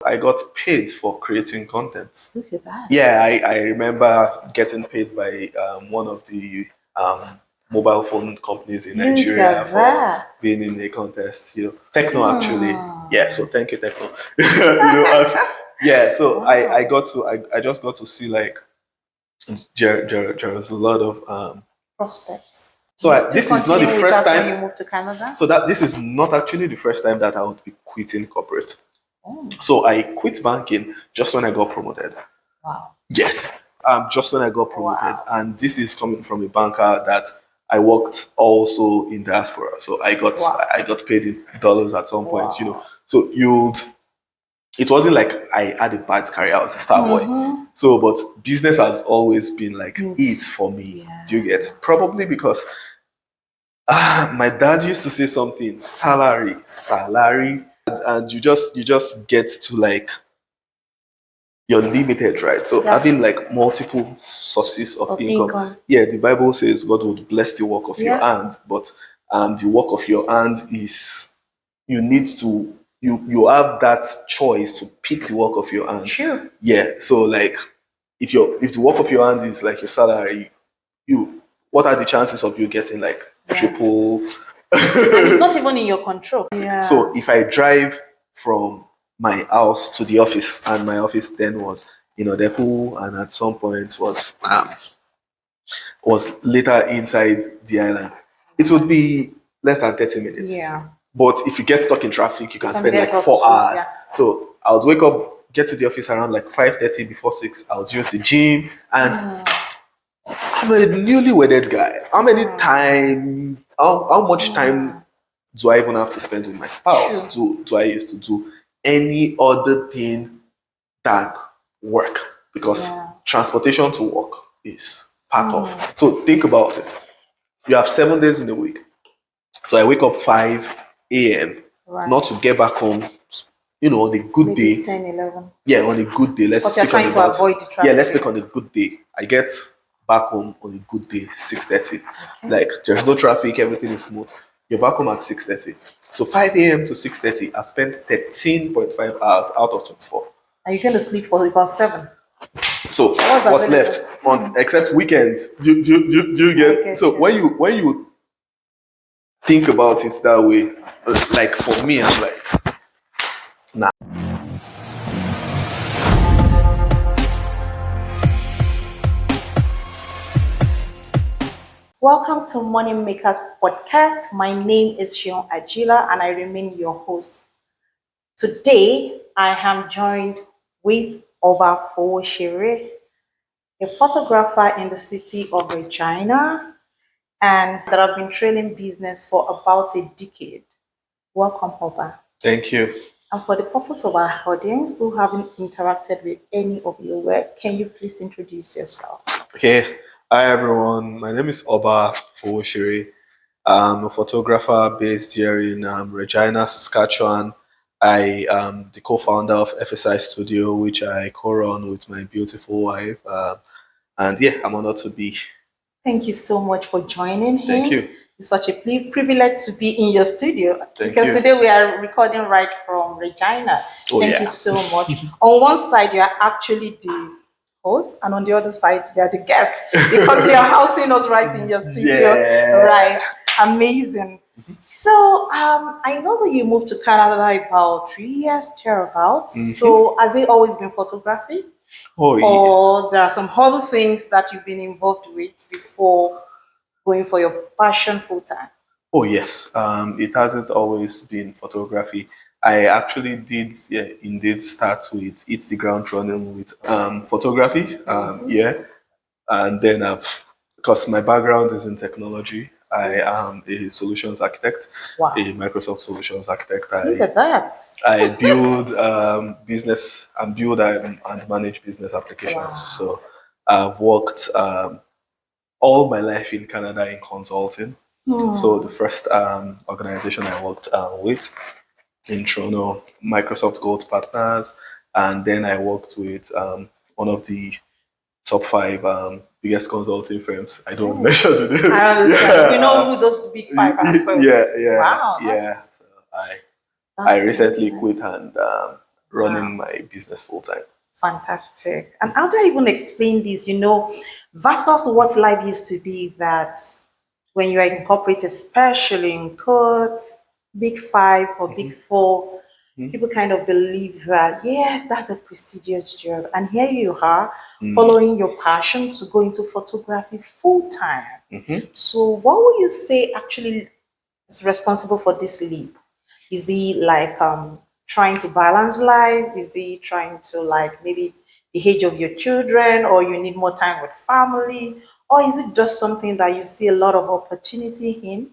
I got paid for creating content. Look at that. Yeah, I remember getting paid by one of the mobile phone companies in Look Nigeria at for that. being in a contest. Techno actually. Yeah, so thank you, Techno. Yeah, so I just got to see like there was a lot of Prospects. so You still this is not the continue with first that when you time. moved to Canada? So that this is not actually the first time that I would be quitting corporate. Oh, So I quit banking just when I got promoted. wow. Yes, just when I got promoted, Wow. and this is coming from a banker that I worked also in diaspora. So Wow. I got paid in dollars at some point. Wow. So it wasn't like I had a bad career. I was a star boy. So, but business has always been like it for me. Yeah. Do you get? Probably because my dad used to say something, salary, and you just get to like you're limited, right? So Yeah. having like multiple sources of income. income. Yeah, the Bible says God would bless the work of your Yeah. hand, but the work of your hand is you need to you have that choice to pick the work of your hand. Sure. Yeah. So like if the work of your hand is like your salary, what are the chances of you getting like triple? And it's not even in your control. Yeah. So if I drive from my house to the office, and my office then was Deku, and at some point was later inside the island, it would be less than 30 minutes. Yeah. But if you get stuck in traffic, you can spend get like up 4 hours. yeah. So I would wake up, get to the office around like 5:30 before 6. I would use the gym, and I'm a newly wedded guy. How much time do I even have to spend with my spouse? Do I used to do any other thing than work? Because transportation to work is part of. So think about it. You have 7 days in the week. So I wake up 5 a.m. not to get back home, on a good Maybe day. 10, 11. Yeah, on a good day. But you're trying to avoid the traffic. Yeah, let's speak on a good day. I get back home on a good day, 6:30. Like there's no traffic, everything is smooth. You're back home at 6:30. So 5 a.m. to 6:30, I spent 13.5 hours out of 24. And you're going to sleep for about 7. So what's left on except weekends? Do you get? So when you think about it that way, like for me, I'm like, nah. Welcome to Money Makers Podcast. My name is Shion Ajila and I remain your host. Today, I am joined with Oba Fowoshere, a photographer in the city of Regina, and that have been trailing business for about a decade. Welcome, Oba. Thank you. And for the purpose of our audience who haven't interacted with any of your work, can you please introduce yourself? Okay. Hi, everyone. My name is Oba Fowoshere. I'm a photographer based here in Regina, Saskatchewan. I am the co-founder of FSI Studio, which I co-run with my beautiful wife. And yeah, I'm honored to be. Thank you so much for joining him. Thank you. It's such a privilege to be in your studio because today we are recording right from Regina. Thank you so much. On one side, you are actually the host, and on the other side, you are the guest because you are housing us right in your studio. Right. Amazing. So I know that you moved to Canada about 3 years thereabouts. So has it always been photography? Or there are some other things that you've been involved with before going for your passion full time? Oh yes, it hasn't always been photography. I actually did indeed start with hit the ground running with photography. And then because my background is in technology, I am a solutions architect, a Microsoft solutions architect. Look at that. I build business and manage business applications. So I've worked all my life in Canada in consulting. So the first organization I worked with in Toronto, Microsoft Gold Partners, and then I worked with one of the top 5 biggest consulting firms. I don't mention the name. I understand. You know who those big 5 are. So. Yeah. Wow. Yeah. So I recently quit and running my business full time. Fantastic. And how do I even explain this, versus what life used to be, that when you are in corporate, especially in court, big five or big four, people kind of believe that, yes, that's a prestigious job. And here you are following your passion to go into photography full time. So, what would you say actually is responsible for this leap? Is he like trying to balance life? Is he trying to, like, maybe the age of your children, or you need more time with family? Or is it just something that you see a lot of opportunity in,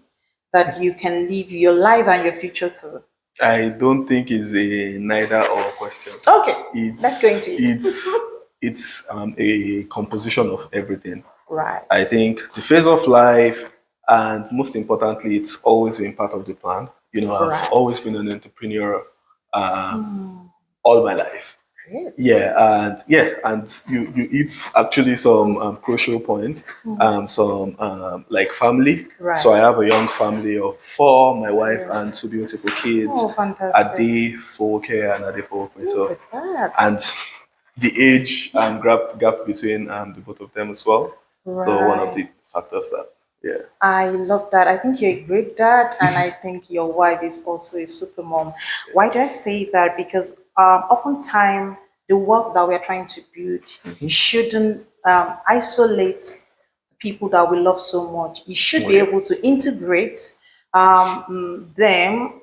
that you can live your life and your future through? I don't think it's a neither or question. Okay, let's go into it. It's a composition of everything. Right. I think the phase of life, and most importantly, it's always been part of the plan. I've always been an entrepreneur all my life. Great. And you hit actually some crucial points. Some like family. Right. So I have a young family of 4, my wife and 2 beautiful kids. Oh, fantastic. Ade, Foke, and Ade Foke. So, Look at that. and the age gap between the both of them as well. Right. So one of the factors that, yeah. I love that. I think you're a great dad, and I think your wife is also a super mom. Why do I say that? Because oftentimes the wealth that we're trying to build shouldn't isolate people that we love so much. You should be able to integrate them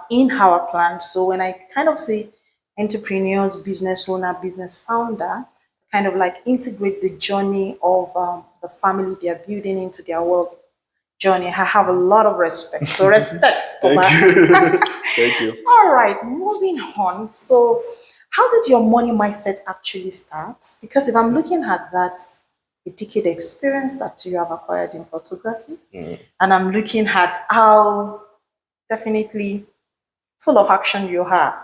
in our plan. So when I kind of say entrepreneurs, business owner, business founder, kind of like integrate the journey of the family they're building into their world journey, I have a lot of respect. So respect. Thank you. Thank you. All right, moving on. So how did your money mindset actually start? Because if I'm looking at that, a decade experience that you have acquired in photography, and I'm looking at how definitely full of action you are,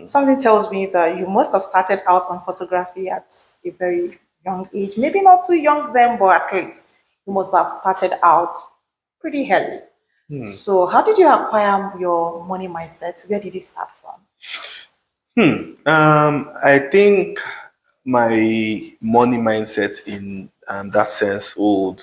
something tells me that you must have started out on photography at a very young age. Maybe not too young then, but at least you must have started out pretty early. So how did you acquire your money mindset? Where did it start from? I think my money mindset in that sense would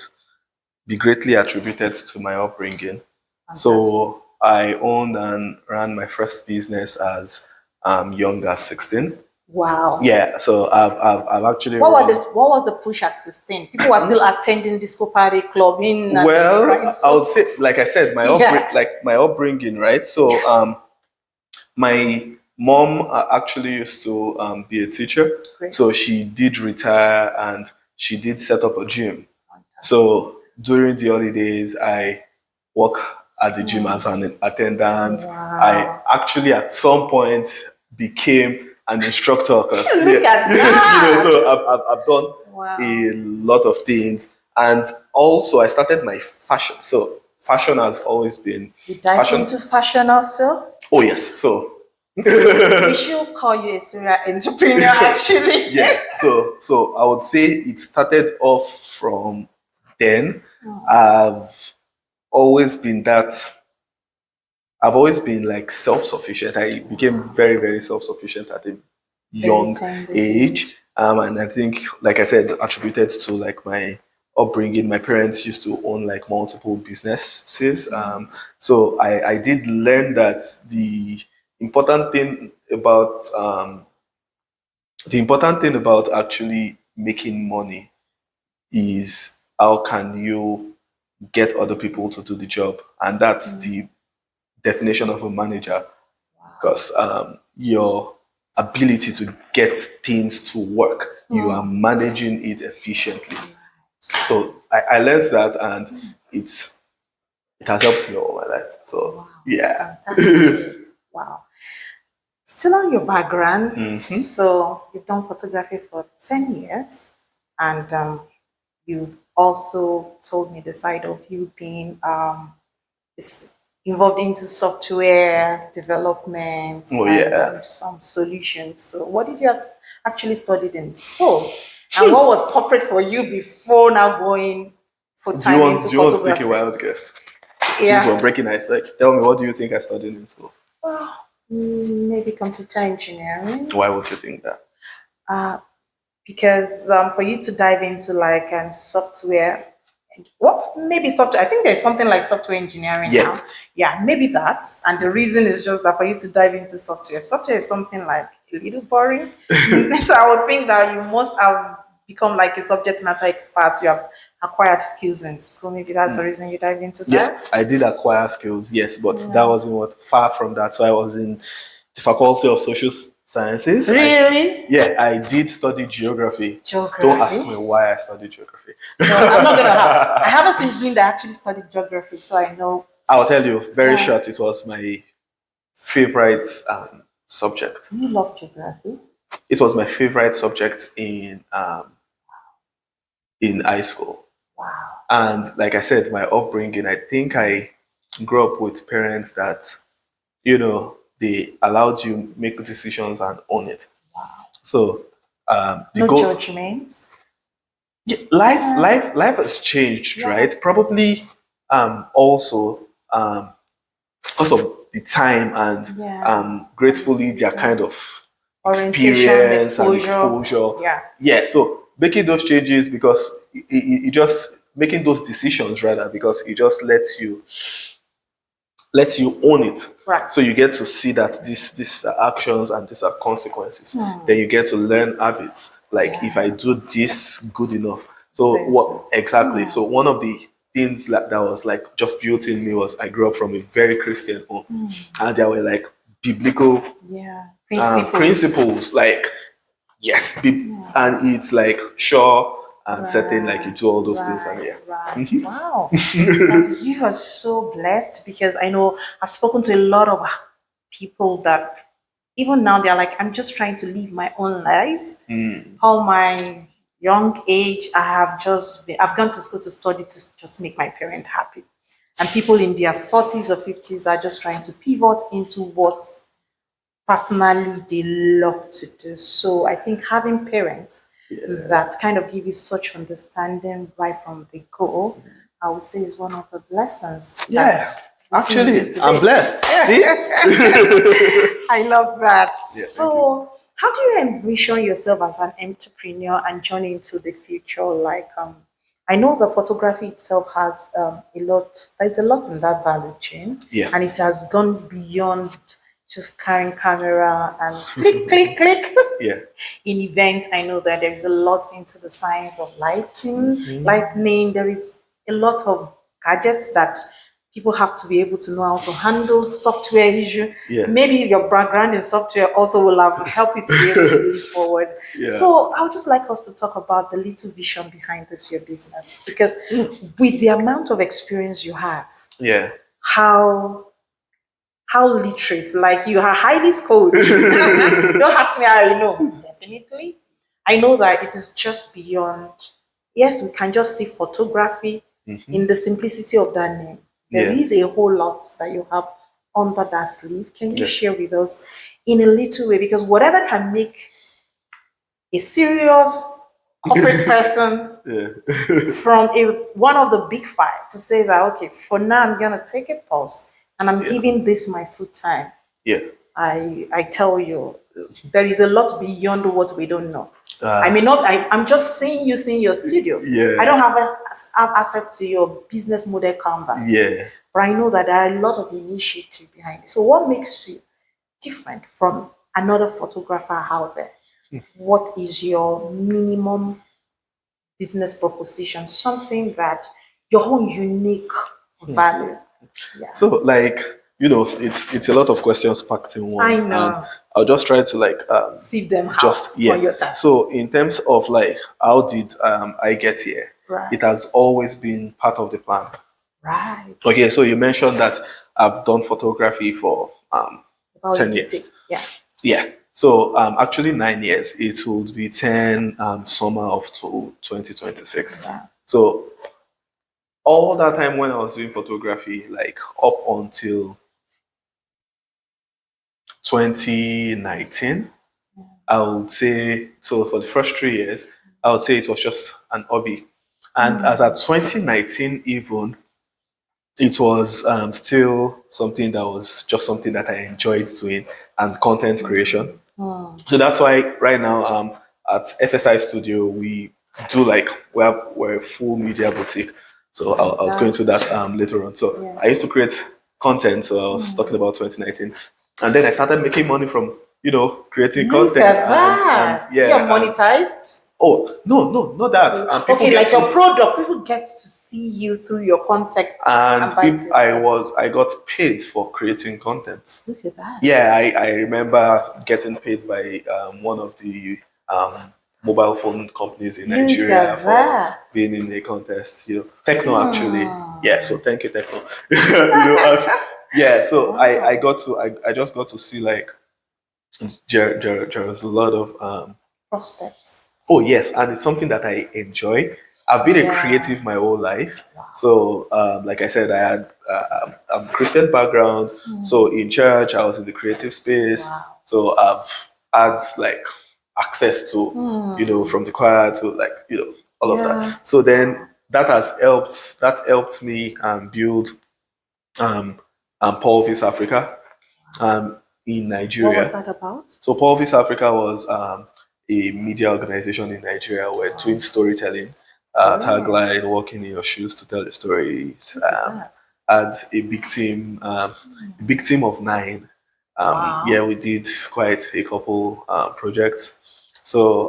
be greatly attributed to my upbringing. Fantastic. So I owned and ran my first business as young as 16. Wow. Yeah, so I've actually what was the push at 16? People were still attending disco party, clubbing. Well, I would say, like I said, my upbringing, right? So my mom actually used to be a teacher. Great. So she did retire and she did set up a gym. Fantastic. So during the holidays, I work at the gym as an attendant. Wow. I actually at some point became an instructor. Look at that. So I've done a lot of things. And also I started my fashion. So fashion has always been... You dived into fashion also? Oh, yes. So... we should call you a serial entrepreneur, actually. Yeah. So I would say it started off from then. I've always been like self-sufficient. I became very, very self-sufficient at a young age. And I think, like I said, attributed to like my upbringing. My parents used to own like multiple businesses. So I did learn that the important thing about actually making money is how can you get other people to do the job, and that's the definition of a manager, because your ability to get things to work, you are managing it efficiently. So I learned that, and it has helped me all my life. So yeah. Fantastic. Wow. Still on your background, so you've done photography for 10 years, and you also told me the side of you being involved into software development and some solutions. So what did you actually studied in school? And what was corporate for you before now going full-time into photography? Do you want to take a wild guess? Since we're breaking ice, like, tell me, what do you think I studied in school? Maybe computer engineering. Why would you think that? Uh, because for you to dive into like software, well, maybe software. I think there's something like software engineering now. Yeah, maybe that. And the reason is just that for you to dive into software is something like a little boring. So I would think that you must have become like a subject matter expert. You have acquired skills in school. Maybe that's the reason you dive into that. I did acquire skills, yes, but that wasn't what far from that. So I was in the Faculty of Social Sciences. Really? I did study geography. Geography. Don't ask me why I studied geography. No, I'm not gonna have. I have a sibling that actually studied geography, so I know. I'll tell you very short. It was my favorite subject. You love geography? It was my favorite subject in high school. Wow. And like I said, my upbringing, I think I grew up with parents that, they allowed you make decisions and own it. Wow. So no judgments. Yeah, life has changed, right? Probably also because of the time and gratefully their kind of experience and exposure. Yeah. So making those changes because it just making those decisions rather because it just lets you own it. Right. So you get to see that these are actions and these are consequences. Then you get to learn habits. Like if I do this good enough. So what exactly? So one of the things that was like just built in me was I grew up from a very Christian home, and there were like biblical principles like yes, and it's like sure and certain like you do all those things and Wow. You are so blessed because I know I've spoken to a lot of people that even now they're like, I'm just trying to live my own life. All my young age, I've gone to school to study to just make my parent happy. And people in their 40s or 50s are just trying to pivot into what personally they love to do. So I think having parents that kind of give you such understanding right from the go, I would say is one of the blessings. Actually, I'm blessed. See? I love that. So how do you envision yourself as an entrepreneur and journey into the future? Like, I know the photography itself has there's a lot in that value chain. And it has gone beyond just carrying camera and click, click, click. In events, I know that there is a lot into the science of lightning. There is a lot of gadgets that people have to be able to know how to handle software issue. Maybe your background in software also will have helped you to be able to move forward. So I would just like us to talk about the little vision behind this your business, because with the amount of experience you have, how literate, like you are highly skilled. Don't ask me how you know. Definitely. I know that it is just beyond. Yes, we can just see photography in the simplicity of that name. There is a whole lot that you have under that sleeve. Can you share with us in a little way? Because whatever can make a serious corporate person from one of the big five to say that, okay, for now I'm going to take a pause and I'm giving this my full time. I tell you, there is a lot beyond what we don't know. I may not, I'm just seeing you in your studio. I don't have access to your business model canvas. But I know that there are a lot of initiative behind it. So what makes you different from another photographer out there? What is your minimum business proposition? Something that your own unique value. So like, it's a lot of questions packed in one. I know. And I'll just try to like sieve them out on your time. So in terms of like how did I get here? It has always been part of the plan. Okay, so you mentioned that I've done photography for 10 years. So actually 9 years. It would be 10 summer of 2026. So all that time when I was doing photography, like up until 2019, I would say, so for the first 3 years, I would say it was just an hobby. And as at 2019 even, it was still something that was just something that I enjoyed doing, and content creation. So that's why right now at FSI Studio we do like we're a full media boutique. So I'll go into that later on. So Yeah. I used to create content. So I was talking about 2019, and then I started making money from creating Look content. at that. And yeah, You're monetized. oh no, not that. And people Okay, get like to- your product, people get to see you through your content. and buy people, things. I got paid for creating content. Look at that. Yeah, I remember getting paid by one of the mobile phone companies in Look Nigeria at for that. being in a contest. Techno actually. Yeah, so thank you, Techno. Yeah, so I just got to see like there was a lot of Prospects. oh yes, and it's something that I enjoy. I've been a Yeah. creative my whole life. So, like I said, I had a Christian background. So in church, I was in the creative space. Wow. So I've had like access to, from the choir to like, all of Yeah. that. So then that helped me build Paul Vis Africa in Nigeria. What was that about? So Paul Vis Africa was a media organization in Nigeria. We're doing storytelling, tagline, walking in your shoes to tell the stories. Had a big team of 9. Wow. Yeah, we did quite a couple projects. So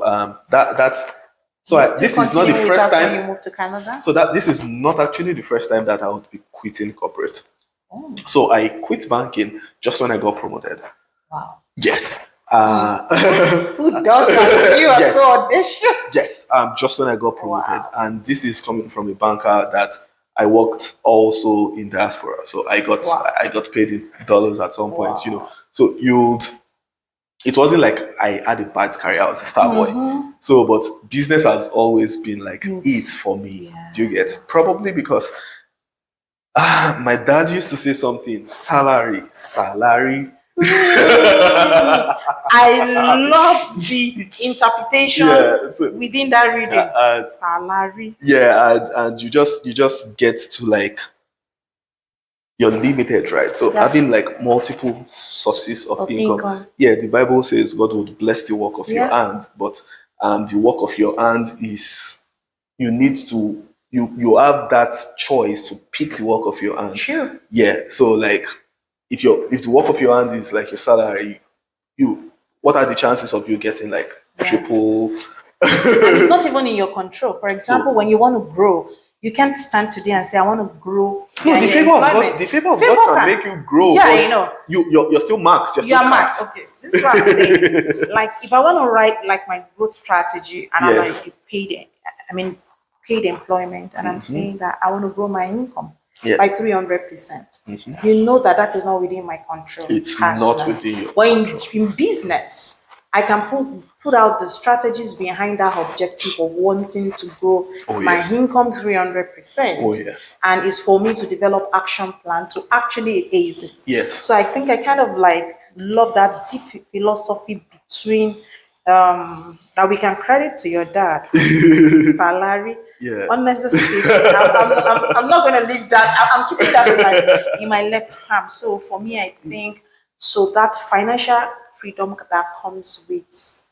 this is not the first when you time. moved to Canada. So this is not actually the first time that I would be quitting corporate. Oh, So I quit banking just when I got promoted. wow. Yes. Who does that? You are Yes. so audacious. Yes. Just when I got promoted, Wow. and this is coming from a banker that I worked also in diaspora. So I got Wow. I got paid in dollars at some point. Wow. So it wasn't like I had a bad career. I was a star boy. So, but business has always been like it for me. Yeah. Do you get? Probably because my dad used to say something: salary. I love the interpretation within that reading. Salary. Yeah, and you just get to like you're limited, right? So having like multiple sources of income. Yeah, the Bible says God would bless the work of your hand, but the work of your hand is you need to you have that choice to pick the work of your hand. Sure. Yeah. So like if the work of your hand is like your salary, what are the chances of you getting like triple? And it's not even in your control. For example, when you want to grow, you can't stand today and say, I want to grow. No, the favor of God can make you grow. Yeah, You're still maxed. You're still maxed. Okay, this is what I'm saying. Like, if I want to write like my growth strategy and I'm like paid employment, and I'm saying that I want to grow my income by 300%. You know that is not within my control. It's not within your control. But in business, I can put out the strategies behind that objective of wanting to grow my income 300%. Oh, yes. And it's for me to develop action plan to actually ace it. Yes. So I think I kind of like love that deep philosophy between that we can credit to your dad. Salary. Yeah. Honestly, I'm not going to leave that. I'm keeping that in my left palm. So for me, I think that financial freedom that comes with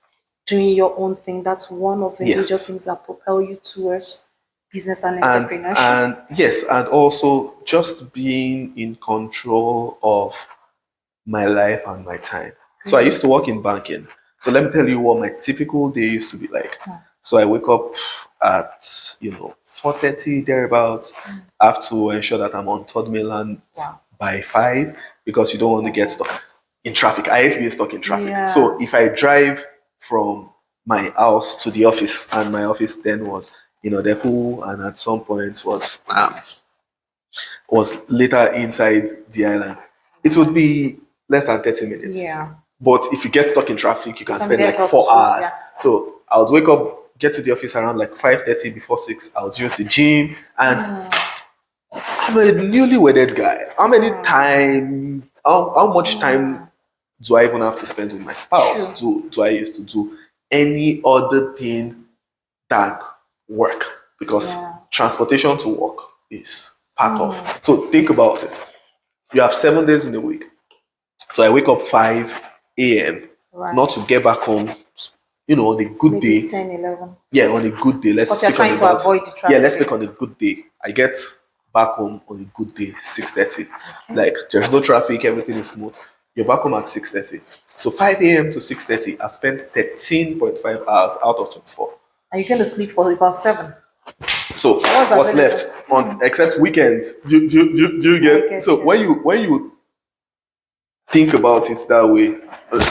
doing your own thing, that's one of the major things that propel you towards business and entrepreneurship. And also just being in control of my life and my time. So I used to work in banking. So let me tell you what my typical day used to be like. So I wake up at 4:30 thereabouts. I have to ensure that I'm on Third Mainland by 5 because you don't want to get stuck in traffic. I hate being stuck in traffic. Yeah. So if I drive from my house to the office, and my office then was Deku, and at some point was later inside the island, it would be less than 30 minutes. Yeah. But if you get stuck in traffic, you can spend like 4 hours. Yeah. So I would wake up, get to the office around like 5:30 before 6. I would use the gym, and I'm a newly wedded guy. How much time do I even have to spend with my spouse? Do I used to do any other thing than work? Because transportation to work is part of. So think about it. You have 7 days in a week. So I wake up 5 a.m. Right. not to get back home, on a good Maybe day. 10, 11. Yeah, on a good day. Let's Because you're speak on trying to about avoid the yeah. traffic. Let's speak on a good day. I get back home on a good day 6:30. Okay. Like there's no traffic, everything is smooth. You're back home at 6:30. So 5 a.m. to 6:30, I spent 13.5 hours out of 24. Are you going to sleep for about 7? So what's left on except weekends? Do you get? So when you think about it that way,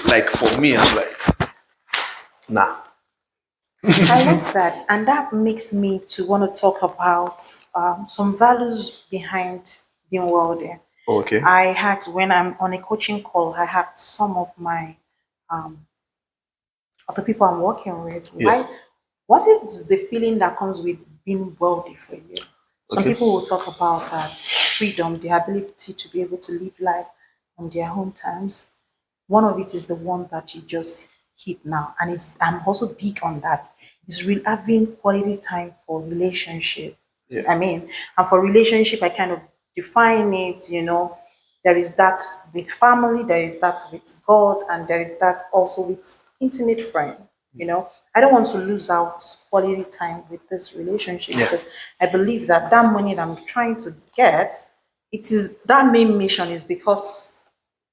like for me, I'm like, nah. I love that. And that makes me to want to talk about some values behind being wealthy. Okay. I had, when I'm on a coaching call, I had some of my, of the people I'm working with. Yeah. What is the feeling that comes with being wealthy for you? Some Okay. people will talk about that freedom, the ability to be able to live life on their own terms. One of it is the one that you just hit now, and I'm also big on that. Is having quality time for relationship. Yeah. And for relationship, I kind of define it. There is that with family, there is that with God, and there is that also with intimate friend. I don't want to lose out quality time with this relationship because I believe that money that I'm trying to get, it is that main mission is because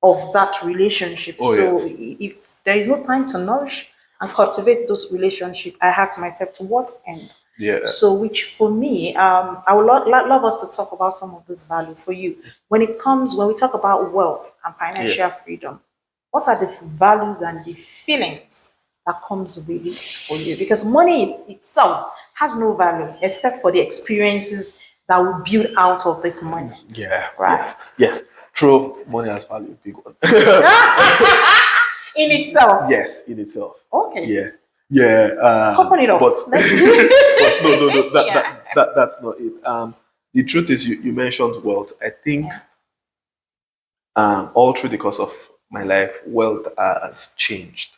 of that relationship. If there is no time to nourish and cultivate those relationships, I ask myself to what end? Yeah. So, which for me, I would love us to talk about some of this value for you. When we talk about wealth and financial freedom, what are the values and the feelings that comes with it for you? Because money itself has no value except for the experiences that we build out of this money. Yeah. Right. Yeah. True. Money has value, big one. In itself. Yes, in itself. Okay. Yeah. Yeah. Open it up. But, Let's do it. but no. That's not it. The truth is, you mentioned wealth. I think, all through the course of my life, wealth has changed.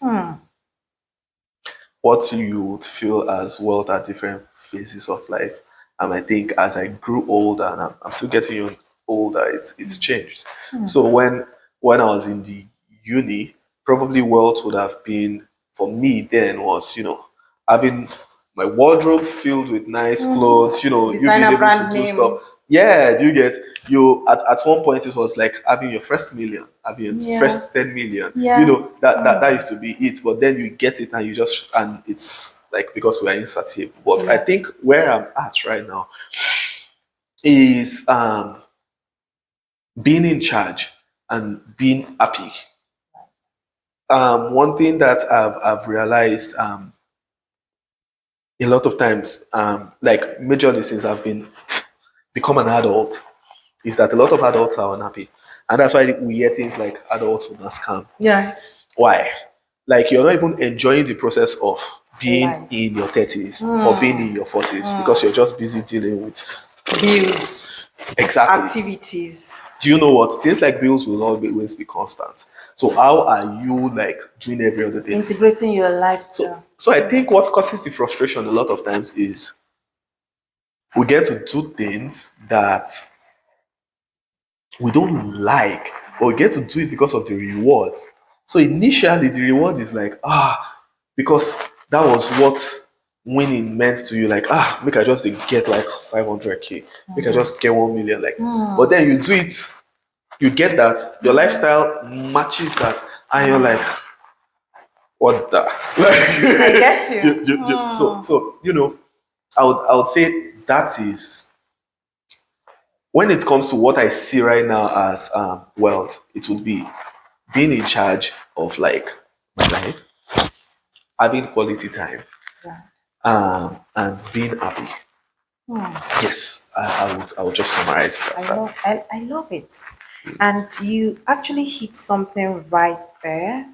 What you would feel as wealth at different phases of life. I think as I grew older, and I'm still getting older, it's changed. So when I was in the uni, probably wealth would have been for me then was having my wardrobe filled with nice clothes, you being Designer able brand to do name. stuff. Yeah, do you get you at one point it was like having your first million, having your first 10 million. Yeah. That used to be it. But then you get it and it's like because we are insatiable. But I think where I'm at right now is being in charge and being happy. One thing that I've realized a lot of times, like majorly since I've become an adult, is that a lot of adults are unhappy. And that's why we hear things like adults will not scam. Yes. Why? Like you're not even enjoying the process of being Life. in your 30s or being in your 40s because you're just busy dealing with Bills. exactly Activities. Do you know what? Things like bills will always be constant. So how are you like doing every other thing? Integrating your life too. So I think what causes the frustration a lot of times is we get to do things that we don't like, but we get to do it because of the reward. So initially the reward is like, because that was what winning meant to you, like, make I just get like 500k, make I just get 1 million, like, but then you do it, you get that, your lifestyle matches that, and you're like, what the? I get you. So I would say that is when it comes to what I see right now as wealth, it would be being in charge of like my life, having quality time, and being happy. Yes, I would just summarize it as that. I love it. And you actually hit something right there.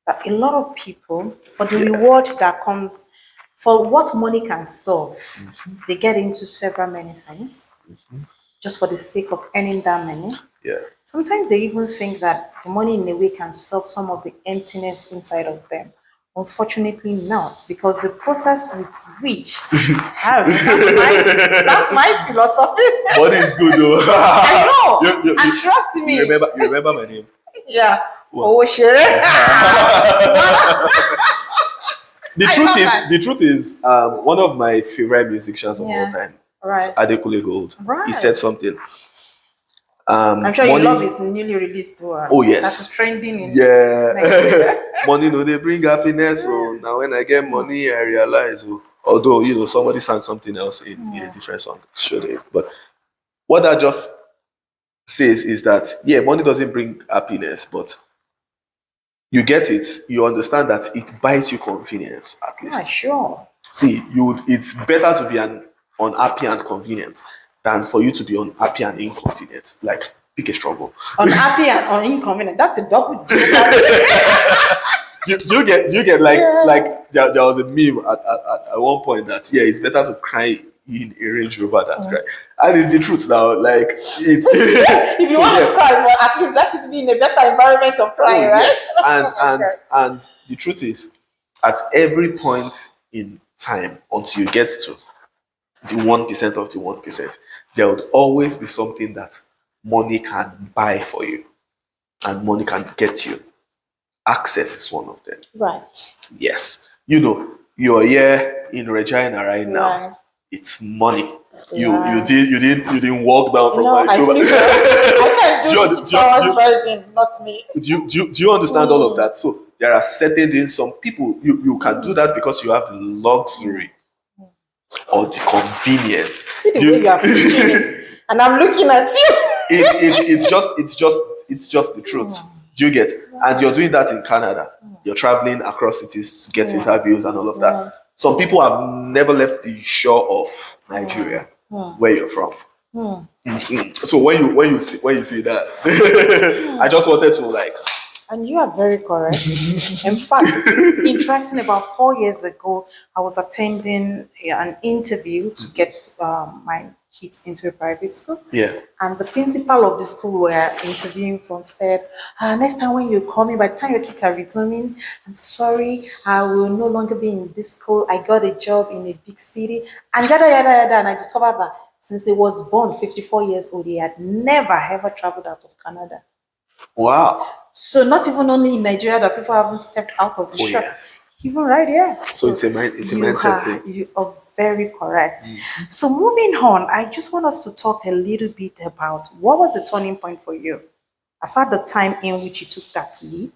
That a lot of people, for the reward that comes, for what money can solve, they get into several many things just for the sake of earning that money. Yeah. Sometimes they even think that the money in a way can solve some of the emptiness inside of them, Unfortunately not, because the process with which that's my philosophy. Money is good though. I know. And trust me. You remember my name? Yeah. What? Oh, sure. The truth is, one of my favorite musicians of all time, right, Adekunle Gold. Right. He said something. I'm sure you love his newly released one. Oh yes, that's trending in yeah. Money no they bring happiness. So now when I get money, I realize. Although somebody sang something else in a different song, sure they. But what that just says is that money doesn't bring happiness, but you get it. You understand that it buys you convenience at least. Yeah, sure. See, it's better to be unhappy and convenient than for you to be unhappy and inconvenient. Like, pick a struggle. Unhappy and inconvenient. That's a double. do you get like there was a meme at one point that it's better to cry in a Range Rover than cry. And it's the truth now. Like it's if you want to cry, well, at least let it be in a better environment of crying, right? Yes. And the truth is, at every point in time until you get to the 1% of the 1%, there would always be something that money can buy for you and money can get you. Access is one of them. Right. Yes. You're here in Regina right now. Right. It's money. You didn't walk down from my door. I can't do 6 hours driving, not me. Do you understand all of that? So there are certain things, some people you can do that because you have the luxury or the convenience. See the way you are preaching it, and I'm looking at you. It's just the truth. Do you get? And you're doing that in Canada. You're traveling across cities to get interviews and all of that. Some people have never left the shore of Nigeria, where you're from. So when you see that, I just wanted to And you are very correct. In fact, it's interesting. About 4 years ago, I was attending an interview to get my kids into a private school. Yeah. And the principal of the school we're interviewing from said, next time when you call me, by the time your kids are resuming, I'm sorry, I will no longer be in this school. I got a job in a big city. And yada, yada, yada. And I discovered that since he was born, 54 years old, he had never, ever traveled out of Canada. Wow. So not even only in Nigeria that people haven't stepped out of the shop. Yes. Even right here. So it's a mindset thing. You are very correct. So moving on, I just want us to talk a little bit about what was the turning point for you? Aside the time in which you took that leap,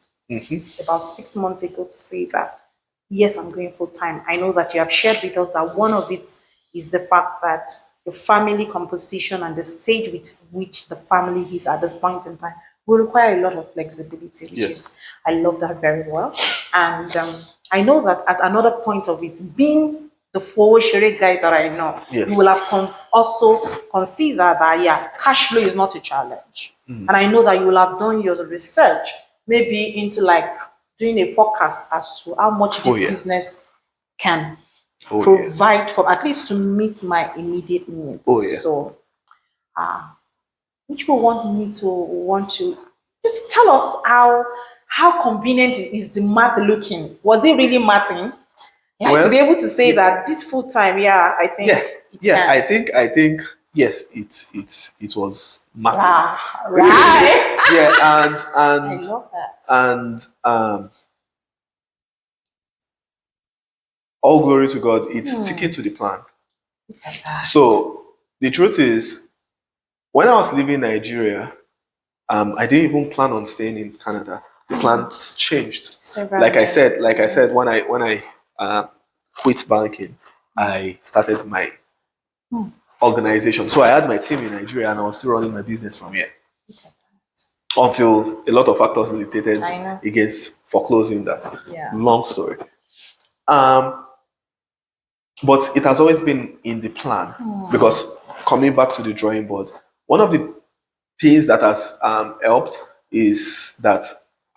about 6 months ago, to say that, yes, I'm going full time. I know that you have shared with us that one of it is the fact that the family composition and the stage with which the family is at this point in time will require a lot of flexibility, which is, I love that very well. And I know that at another point of it, being the forward share guy that I know, you will have also considered that, cash flow is not a challenge. And I know that you will have done your research, maybe into doing a forecast as to how much this business can provide for, at least to meet my immediate needs. So, which will want to just tell us how convenient is the math looking? Was it really mathing? To be able to say that this full time, I think I think yes, it was mathing. Right. And I love that. And all glory to God, it's sticking to the plan. So the truth is, when I was leaving Nigeria, I didn't even plan on staying in Canada. The plans changed. Like I said, when I quit banking, I started my organization. So I had my team in Nigeria, and I was still running my business from here. Until a lot of factors militated against foreclosing that. Long story. But it has always been in the plan, because coming back to the drawing board, one of the things that has helped is that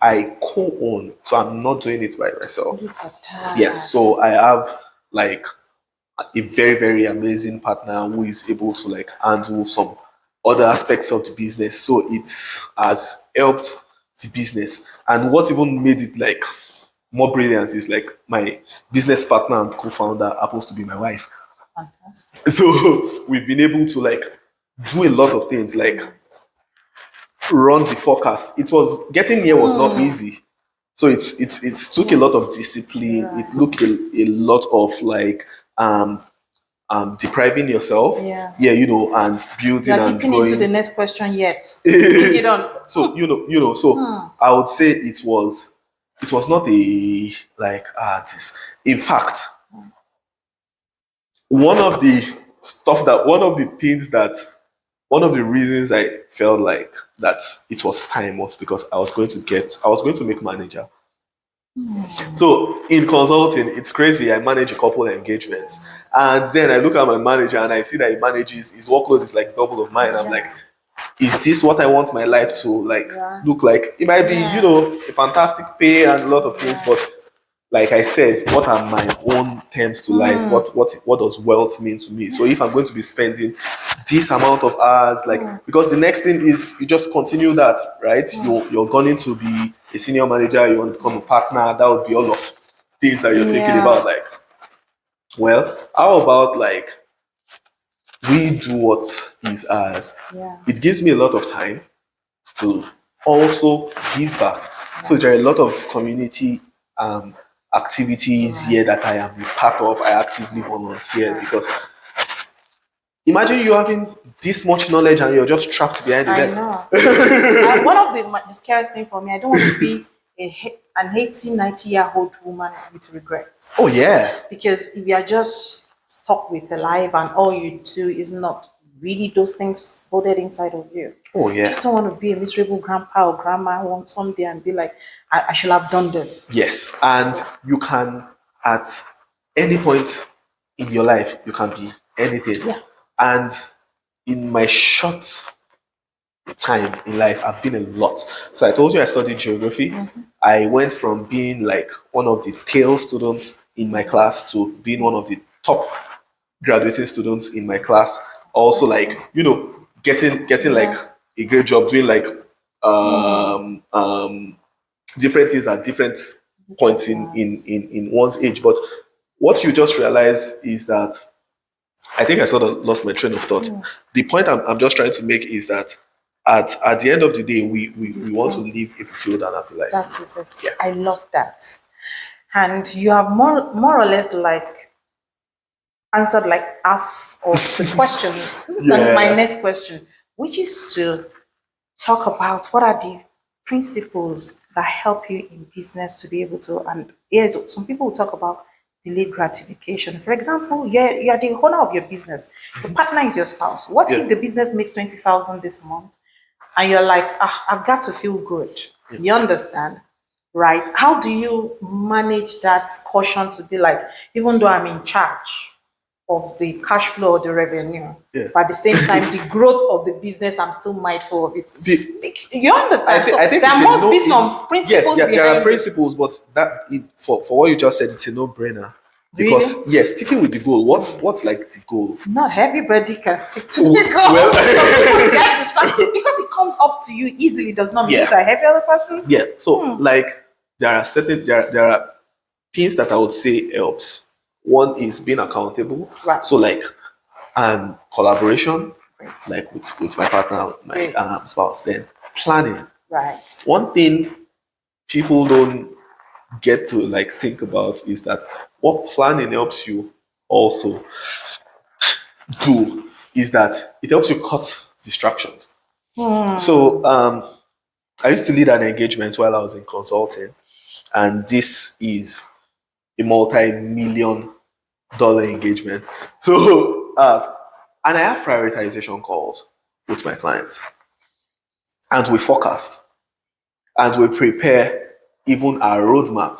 I co-own, so I'm not doing it by myself. Yes, so I have a very, very amazing partner who is able to handle some other aspects of the business. So it has helped the business. And what even made it more brilliant is like my business partner and co-founder happens to be my wife. Fantastic. So we've been able to like do a lot of things, like run the forecast. It was getting here was not easy. So it took a lot of discipline. Right. It took a lot of like depriving yourself. Yeah, and building you're and dipping growing. into the next question yet. Bring it on. So I would say it was not a like this. In fact, one of the reasons I felt like that it was time was because I was going to make manager. So in consulting, it's crazy. I manage a couple of engagements, and then I look at my manager and I see that his workload is like double of mine. I'm like, is this what I want my life to like look like? It might be, a fantastic pay and a lot of things, but like I said, what are my own terms to life? What does wealth mean to me? So if I'm going to be spending this amount of hours, like because the next thing is you just continue that, right? You're going to be a senior manager, you want to become a partner, that would be all of things that you're thinking about. Like, well, how about like we do what is ours? It gives me a lot of time to also give back. So there are a lot of community activities here that I am a part of. I actively volunteer because imagine you having this much knowledge and you're just trapped behind the desk. And one of the scariest thing for me, I don't want to be an 80, 90-year-old woman with regrets. Oh yeah. Because if you are just stuck with a life and all you do is not really those things loaded inside of you. Oh yeah. You just don't want to be a miserable grandpa or grandma one someday and be like, I should have done this. Yes. And you can at any point in your life you can be anything. Yeah. And in my short time in life, I've been a lot. So I told you I studied geography. I went from being like one of the tail students in my class to being one of the top graduating students in my class. Also, like, getting like a great job, doing like different things at different points in one's age. But what you just realize is that I think I sort of lost my train of thought. The point I'm just trying to make is that at the end of the day, we want to live a fulfilled and happy life. That is it. Yeah. I love that. And you have more or less like answered like half of the question than my next question, which is to talk about what are the principles that help you in business to be able to, and yes, some people will talk about delayed gratification. For example, you're the owner of your business. The partner is your spouse. What if the business makes 20,000 this month and you're like, I've got to feel good. You understand? Right? How do you manage that caution to be like, even though I'm in charge of the cash flow or the revenue, but at the same time, the growth of the business, I'm still mindful of it. You understand? I think there must be some principles. Yes, there are principles, but for what you just said, it's a no-brainer. Because yes, sticking with the goal. What's like the goal? Not everybody can stick to the goal. Well, people get distracted because it comes up to you easily. Does not mean that every other person. Yeah. So like there are things that I would say helps. One is being accountable. Right. So like collaboration, like with my partner, my spouse. Then planning. Right. One thing people don't get to like think about is that what planning helps you also do is that it helps you cut distractions. So I used to lead an engagement while I was in consulting, and this is a multi-million dollar engagement. So and I have prioritization calls with my clients, and we forecast and we prepare even our roadmap.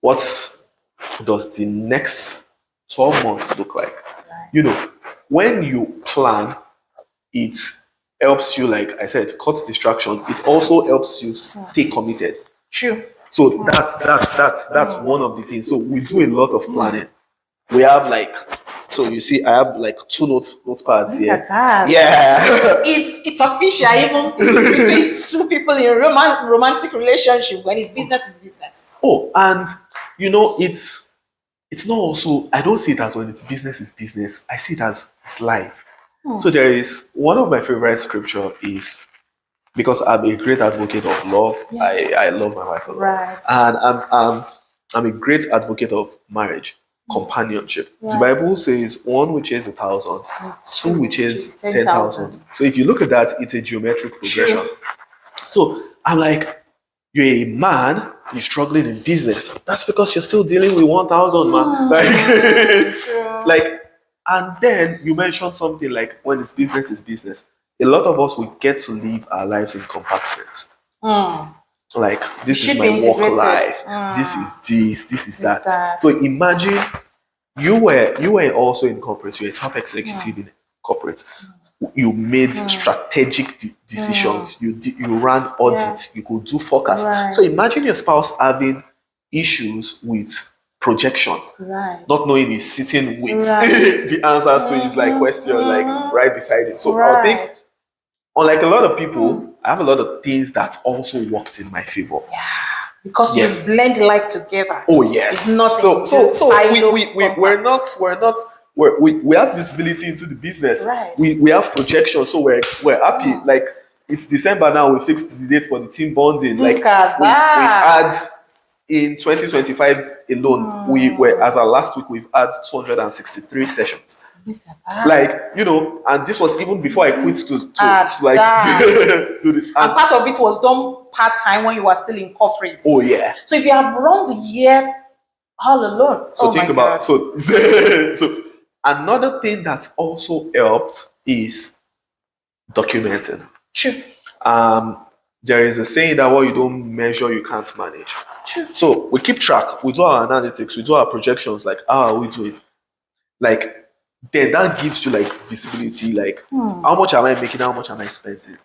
What does the next 12 months look like? When you plan, it helps you, like I said, cut distraction. It also helps you stay committed. True. So that's one of the things. So we do a lot of planning. We have like So you see, I have like two notepads Look here. at that. Yeah. It's official, even between two people in a romantic relationship. When it's business, it's business. Oh, and you know, it's not also, I don't see it as when it's business is business. I see it as it's life. So there is one of my favorite scripture is, because I'm a great advocate of love. Yeah. I love my wife a lot. Right. And I'm a great advocate of marriage, companionship. Right. The Bible says one which is 1,000, two which is 10,000. So if you look at that, it's a geometric progression. True. So I'm like, you're a man, you're struggling in business. That's because you're still dealing with 1,000, man. Like, and then you mentioned something like when it's business is business. A lot of us will get to live our lives in compartments. Like, this is my work life. This is this is that. So imagine you were also in corporate. You're a top executive in corporate. You made strategic decisions. You ran audits. You could do forecast. Right. So imagine your spouse having issues with projection, not knowing he's sitting with the answers to his like question like right beside him. So I think, unlike a lot of people, I have a lot of things that also worked in my favor. Yeah, because you blend life together. Oh yes. It's not we have visibility into the business. Right. We have projection, so we're happy. Like, it's December now. We fixed the date for the team bonding. Look like at we've that. had in 2025 alone. We were, as of last week, we've had 263 sessions. Look at that. Like, you know, and this was even before I quit to like do this. And part of it was done part-time when you were still in corporate. Oh yeah. So if you have run the year all alone, so think about so another thing that also helped is documenting. True. There is a saying that what you don't measure, you can't manage. True. So we keep track, we do our analytics, we do our projections, like how are we doing? Like, then that gives you like visibility, like how much am I making, how much am I spending?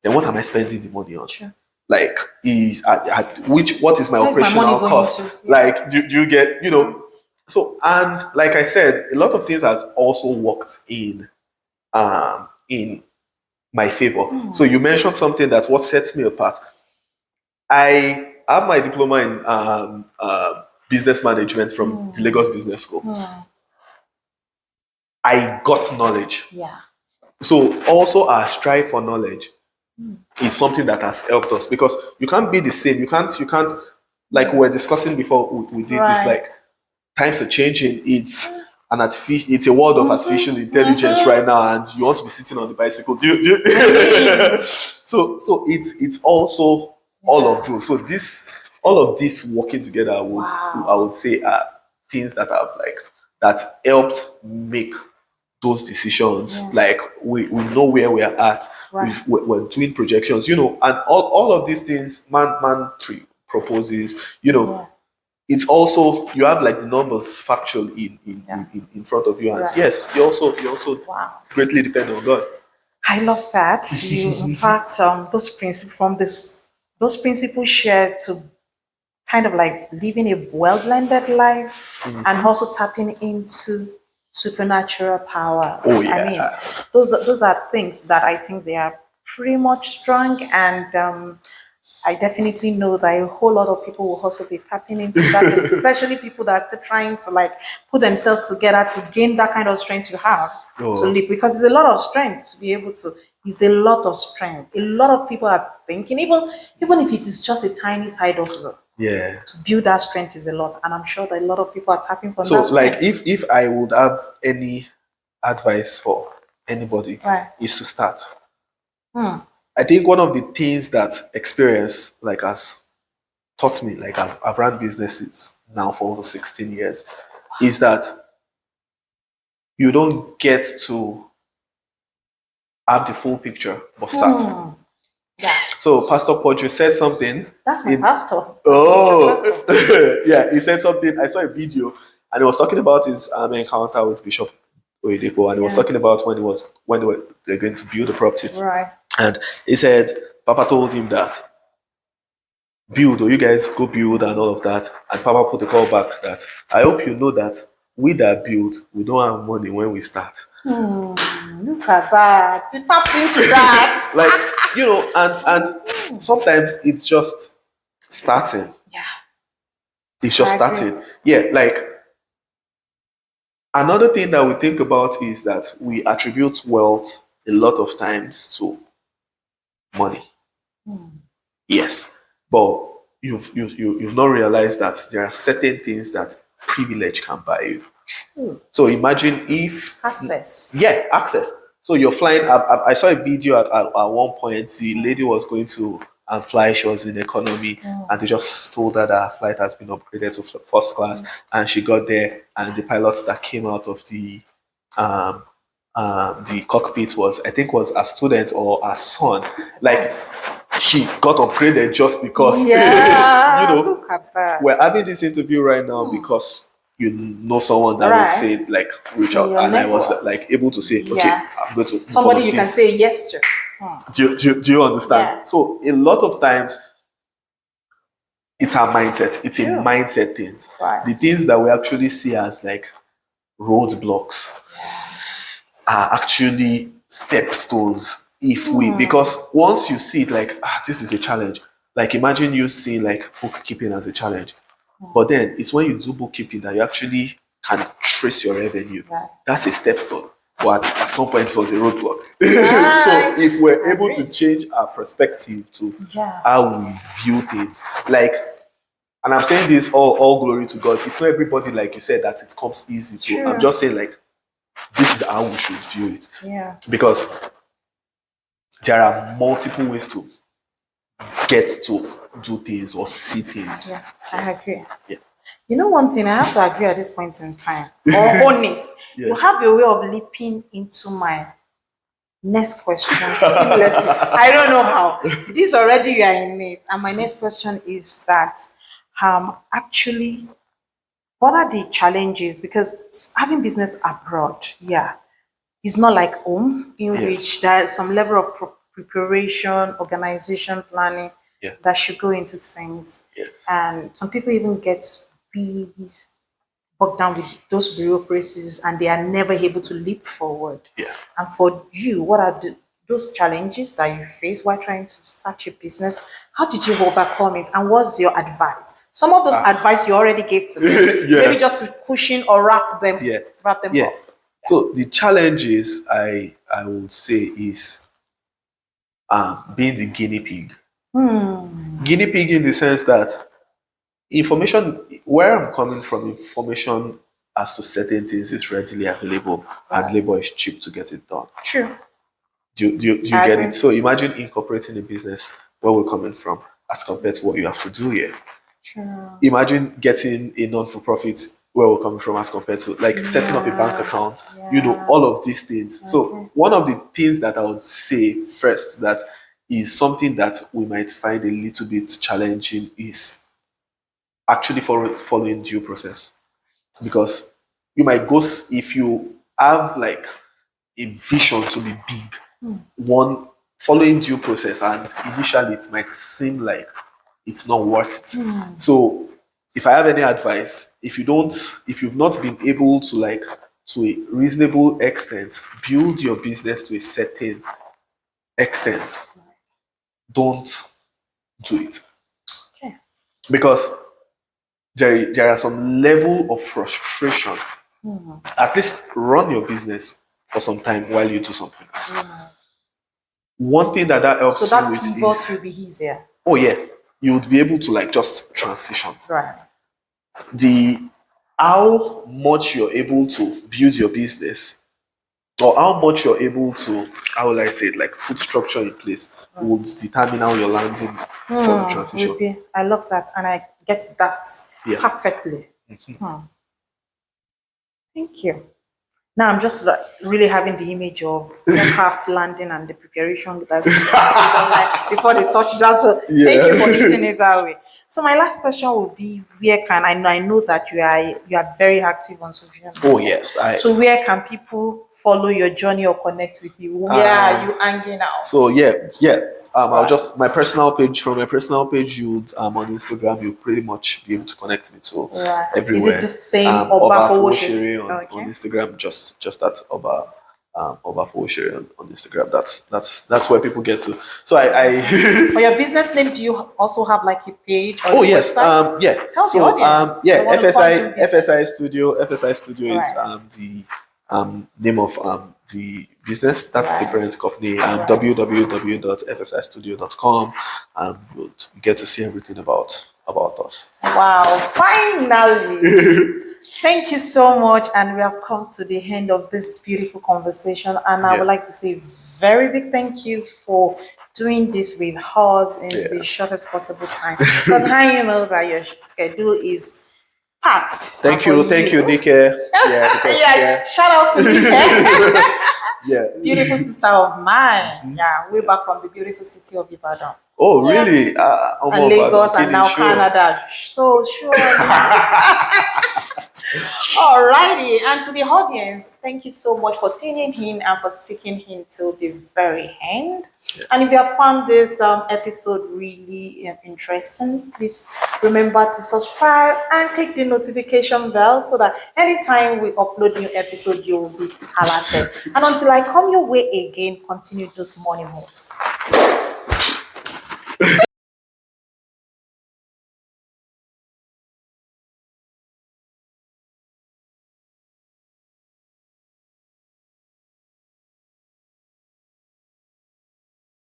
Then what am I spending the money on? Sure. Like, what is my operational cost? Like, do you get, you know? So, and like I said, a lot of things has also worked in my favor. So you mentioned something that's what sets me apart. I have my diploma in business management from the Lagos Business School. I got knowledge. Yeah. So also our strive for knowledge is something that has helped us, because you can't be the same. You can't like we were discussing before we did this, like, times are changing. It's a world of artificial intelligence right now, and you want to be sitting on the bicycle. So it's also all of those. So all of this working together, I would say are things that have that helped make those decisions. Like, we know where we are at. We're doing projections, you know, and all of these things, man proposes, you know. It's also, you have like the numbers factual in front of you, and yes, you also greatly depend on God. I love that. You, in fact, those principles share to kind of like living a well-blended life and also tapping into supernatural power. Oh yeah. I mean, those are things that I think they are pretty much strong, and I definitely know that a whole lot of people will also be tapping into that, especially people that are still trying to like put themselves together to gain that kind of strength you have to live, because it's a lot of strength to be able to. It's a lot of strength. A lot of people are thinking, even if it is just a tiny side hustle. Yeah. To build that strength is a lot, and I'm sure that a lot of people are tapping from that. So, strength. like, if I would have any advice for anybody, is to start. I think one of the things that experience like has taught me, like I've run businesses now for over 16 years, is that you don't get to have the full picture but start. Yeah. So Pastor Podri said something. That's my pastor. Oh, yeah. He said something. I saw a video, and he was talking about his encounter with Bishop Oyedepo, and he was talking about when they're going to build the property. Right. And he said, Papa told him that build, or you guys go build and all of that. And Papa put the call back that I hope you know that we that build, we don't have money when we start. Look at that. You tapped into that. Like, and sometimes it's just starting. Yeah. It's just starting. Yeah, like another thing that we think about is that we attribute wealth a lot of times to money. Yes, but you've not realized that there are certain things that privilege can buy you. So imagine if access. Yeah, access. So you're flying. I saw a video at one point. The lady was going to fly. She was in economy, and they just told her that her flight has been upgraded to first class. And she got there, and the pilot that came out of the cockpit was a student or a son. Like she got upgraded just because. Look at that. We're having this interview right now because you know someone that would say like reach out, and I was like able to say, okay, I'm going to somebody you can say yes to. Do you understand? Yeah. So a lot of times it's our mindset. It's a mindset thing. Right. The things that we actually see as like roadblocks are actually stepstones. Because once you see it like, this is a challenge. Like imagine you seeing like bookkeeping as a challenge. But then it's when you do bookkeeping that you actually can trace your revenue. Right. That's a stepstone. But at some point it was a roadblock. Right. So if we're able to change our perspective to how we view things, like, and I'm saying this all glory to God. It's not everybody, like you said, that it comes easy to. True. I'm just saying like this is how we should view it. Yeah. Because there are multiple ways to get to do things or see things. Yeah, I agree. Yeah. You know one thing, I have to agree at this point in time, or own it. Yeah. You have a way of leaping into my next question seamlessly. I don't know how. This already you are in it. And my next question is that actually, what are the challenges? Because having business abroad, it's not like home, in which there's some level of preparation, organization, planning that should go into things. Yes. And some people even get really bogged down with those bureaucracies and they are never able to leap forward. Yeah. And for you, what are those challenges that you face while trying to start your business? How did you overcome it? And what's your advice? Some of those advice you already gave to me. Maybe just to cushion or wrap them up. Yeah. So the challenges I would say is being the guinea pig. Guinea pig in the sense that information, where I'm coming from, information as to certain things is readily available and labor is cheap to get it done. True. Do you get it? So imagine incorporating a business where we're coming from as compared to what you have to do here. True. Imagine getting a non-for-profit where we're coming from as compared to like setting up a bank account, all of these things. Okay. So one of the things that I would say first that is something that we might find a little bit challenging is actually following due process. Because you might go, if you have like a vision to be big, one following due process, and initially it might seem like it's not worth it. So if I have any advice, if you've not been able to, like, to a reasonable extent, build your business to a certain extent, don't do it. Okay. Because there are some level of frustration. At least run your business for some time while you do something else. One thing that helps you with is... So that pivot will be easier. Oh yeah. You would be able to like just transition. Right. How much you're able to build your business, or how much you're able to, how will I say it, like put structure in place, would determine how you're landing for the transition. I love that, and I get that perfectly. Thank you. Now I'm just like really having the image of aircraft landing and the preparation like before they touch down. So thank you for using it that way. So my last question will be, where can I know that you are very active on social media. Oh yes. So where can people follow your journey or connect with you? Where are you hanging out? So I'll just my personal page. From my personal page, you'd on Instagram, you'll pretty much be able to connect me to everywhere. Is it the same Oba Oba Fowoshere on Instagram? Just that Oba Fowoshere on Instagram. That's where people get to. So I For your business name, do you also have like a page? Or oh yes, website? yeah. Tell the audience. Yeah, They wanna fund your FSI Studio. FSI Studio is Right. the name of the business. That's the Right. parent company. www.fsistudio.com. You get to see everything about us. Wow, finally. Thank you so much. And we have come to the end of this beautiful conversation. And I would like to say very big thank you for doing this with us in the shortest possible time. Because I know that your schedule is packed. Thank you, Dike. Yeah, shout out to Dike. Yeah. Beautiful sister of mine. Yeah, way back from the beautiful city of Ibadan. Oh, really? And Lagos and now Canada. So sure. Alrighty, and to the audience, thank you so much for tuning in and for sticking in till the very end. And if you have found this episode really interesting, please remember to subscribe and click the notification bell so that anytime we upload new episode, you will be alerted. And until I come your way again, continue those morning moves.